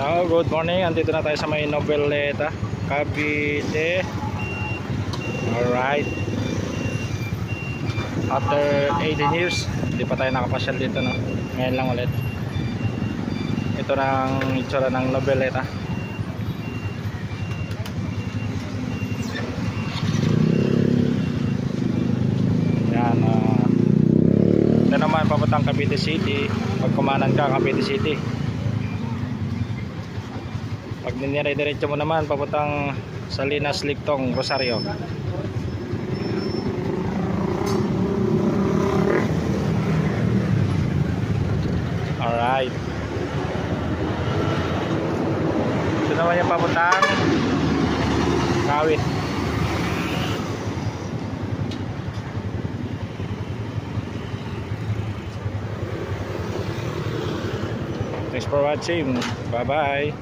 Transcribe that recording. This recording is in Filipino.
Good morning. Andito na tayo sa may Noveleta, Cavite. Alright. After 18 years, hindi pa tayo nakapasyal dito, no? Ngayon lang ulit. Ito na ang itsura ng Noveleta. Yan. Ito naman papuntang Cavite City. Pag kumanan ka, Cavite City. Pag dinire-diretso mo naman papuntang Salinas, Ligtong, Rosario. Alright. Ito naman yung papuntang Kawit. Thanks for watching. Bye bye.